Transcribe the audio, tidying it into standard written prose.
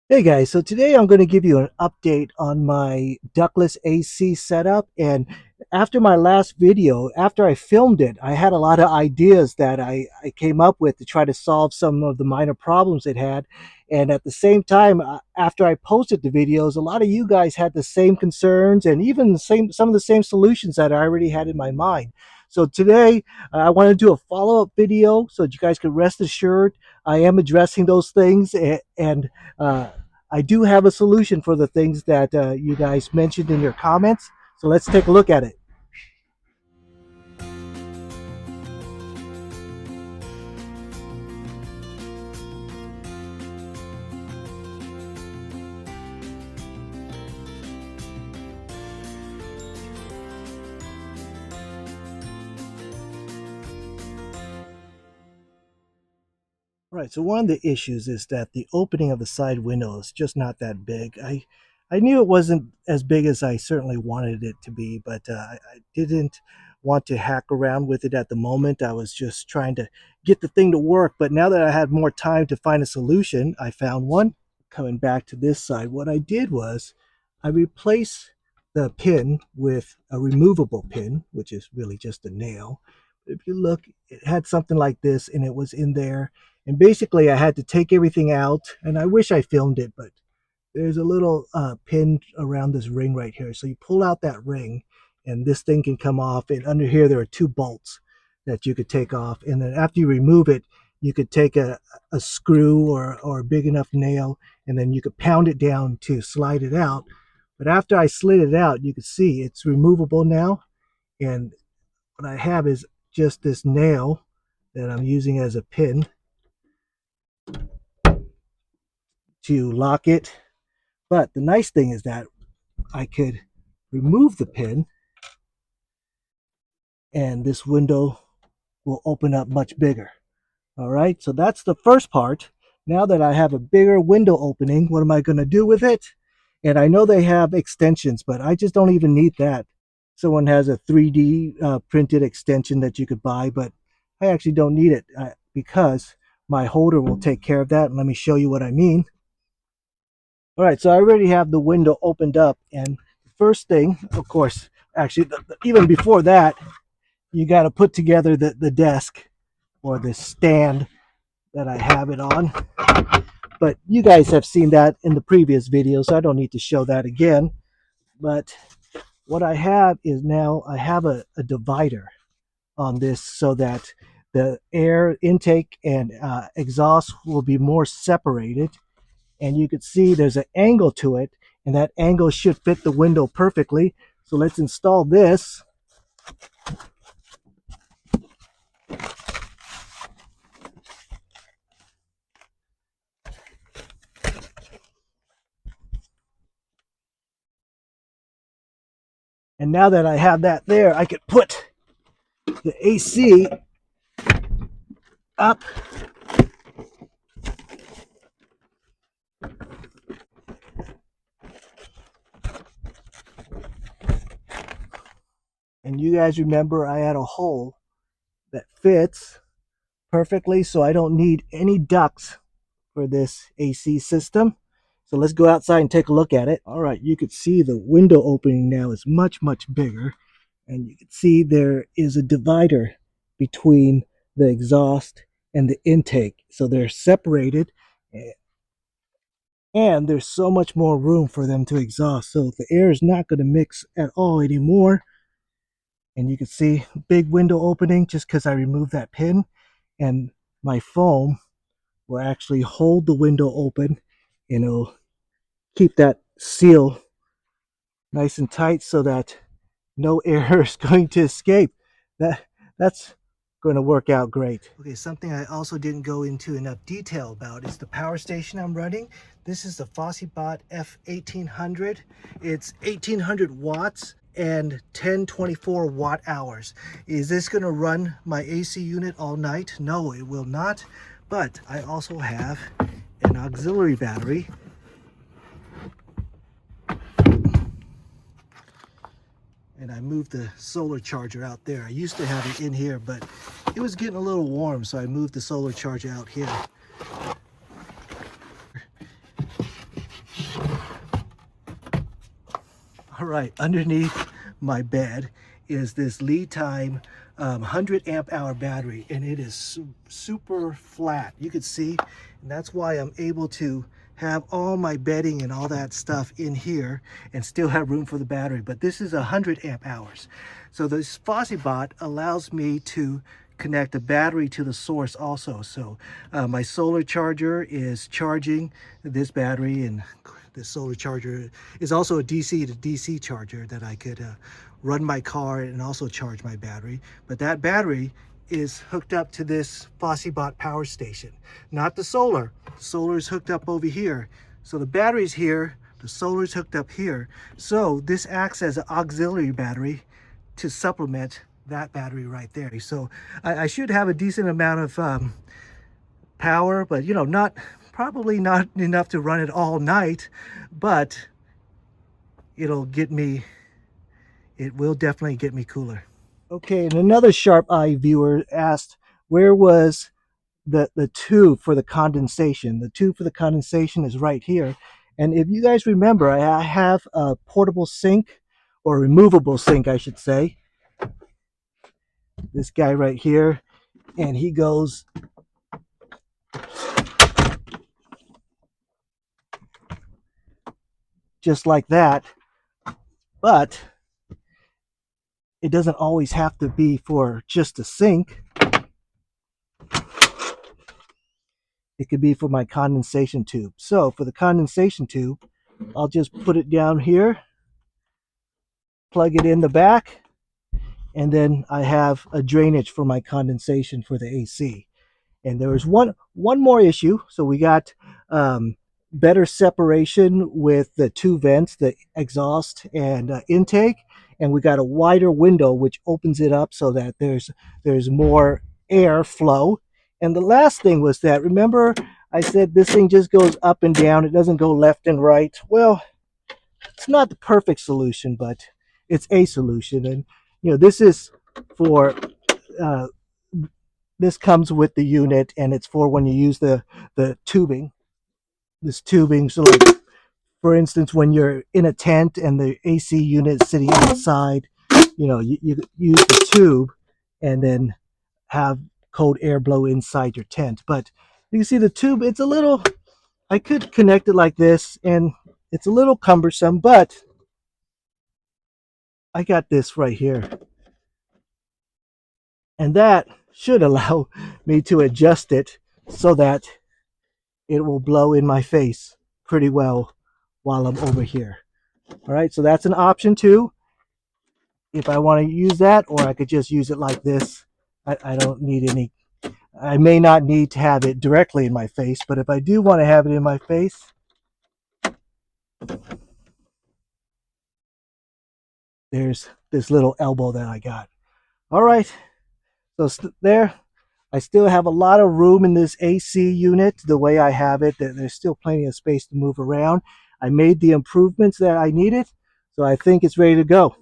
Hey guys, so today I'm going to give you an update on my ductless AC setup. And after my last video, after I filmed it, I had a lot of ideas that I came up with to try to solve some of the minor problems it had. And at the same time, after I posted the videos, a lot of you guys had the same concerns and even some of the same solutions that I already had in my mind. So today, I want to do a follow-up video so that you guys can rest assured I am addressing those things, and I do have a solution for the things that you guys mentioned in your comments. So let's take a look at it. Right, so one of the issues is that the opening of the side window is just not that big. I knew it wasn't as big as I certainly wanted it to be, but I didn't want to hack around with it at the moment. I was just trying to get the thing to work. But now that I had more time to find a solution, I found one. Coming back to this side, what I did was I replaced the pin with a removable pin, which is really just a nail. If you look, it had something like this, and it was in there. And basically, I had to take everything out, and I wish I filmed it, but there's a little pin around this ring right here. So you pull out that ring, and this thing can come off. And under here, there are two bolts that you could take off. And then after you remove it, you could take a screw or a big enough nail, and then you could pound it down to slide it out. But after I slid it out, you can see it's removable now. And what I have is just this nail that I'm using as a pin to lock it. But the nice thing is that I could remove the pin and this window will open up much bigger. All right, so that's the first part. Now that I have a bigger window opening, what am I going to do with it? And I know they have extensions, but I just don't even need that. Someone has a 3D printed extension that you could buy, but I actually don't need it because my holder will take care of that. And let me show you what I mean. All right, so I already have the window opened up, and the first thing, of course, actually, even before that, you got to put together the desk or the stand that I have it on. But you guys have seen that in the previous video, so I don't need to show that again. But what I have is now I have a divider on this so that the air intake and exhaust will be more separated, and you can see there's an angle to it, and that angle should fit the window perfectly. So let's install this. And now that I have that there, I could put the AC up, and you guys remember I had a hole that fits perfectly, so I don't need any ducts for this AC system. So let's go outside and take a look at it. All right, you can see the window opening now is much, much bigger. And you can see there is a divider between the exhaust and the intake. So they're separated, and there's so much more room for them to exhaust. So the air is not going to mix at all anymore. And you can see big window opening just because I removed that pin. And my foam will actually hold the window open, and it'll keep that seal nice and tight so that no air is going to escape. That's going to work out great. Okay, something I also didn't go into enough detail about is the power station I'm running. This is the FosseBot F1800. It's 1800 watts and 1024 watt hours. Is this going to run my AC unit all night? No, it will not. But I also have an auxiliary battery, and I moved the solar charger out there. I used to have it in here, but it was getting a little warm, so I moved the solar charger out here. All right, underneath my bed is this lead time 100 amp hour battery, and it is super flat. You can see, and that's why I'm able to have all my bedding and all that stuff in here and still have room for the battery. But this is 100 amp hours. So this FosseBot allows me to connect a battery to the source also. So my solar charger is charging this battery, and the solar charger is also a DC to DC charger that I could run my car and also charge my battery. But that battery is hooked up to this FosseBot power station, not the solar. The solar is hooked up over here. So the battery's here, the solar's hooked up here. So this acts as an auxiliary battery to supplement that battery right there. So I should have a decent amount of power, but you know, probably not enough to run it all night, but it will definitely get me cooler. Okay, and another sharp eye viewer asked, where was the tube for the condensation? The tube for the condensation is right here. And if you guys remember, I have a portable sink, or removable sink, I should say. This guy right here, and he goes just like that. But it doesn't always have to be for just a sink. It could be for my condensation tube. So for the condensation tube, I'll just put it down here, plug it in the back, and then I have a drainage for my condensation for the AC. And there was one more issue. So we got better separation with the two vents, the exhaust and intake, and we got a wider window which opens it up so that there's more air flow. And the last thing was that, remember I said this thing just goes up and down, it doesn't go left and right. Well, it's not the perfect solution, but it's a solution. And you know, this is for this comes with the unit, and it's for when you use the tubing, this tubing. So like, for instance, when you're in a tent and the AC unit is sitting outside, you know, you use the tube and then have cold air blow inside your tent. But you can see the tube, it's a little, I could connect it like this, and it's a little cumbersome, but I got this right here. And that should allow me to adjust it so that it will blow in my face pretty well while I'm over here. All right, so that's an option too, if I want to use that, or I could just use it like this. I don't need any, I may not need to have it directly in my face, but if I do want to have it in my face, there's this little elbow that I got. All right, so there, I still have a lot of room in this AC unit the way I have it. There's still plenty of space to move around. I made the improvements that I needed, so I think it's ready to go.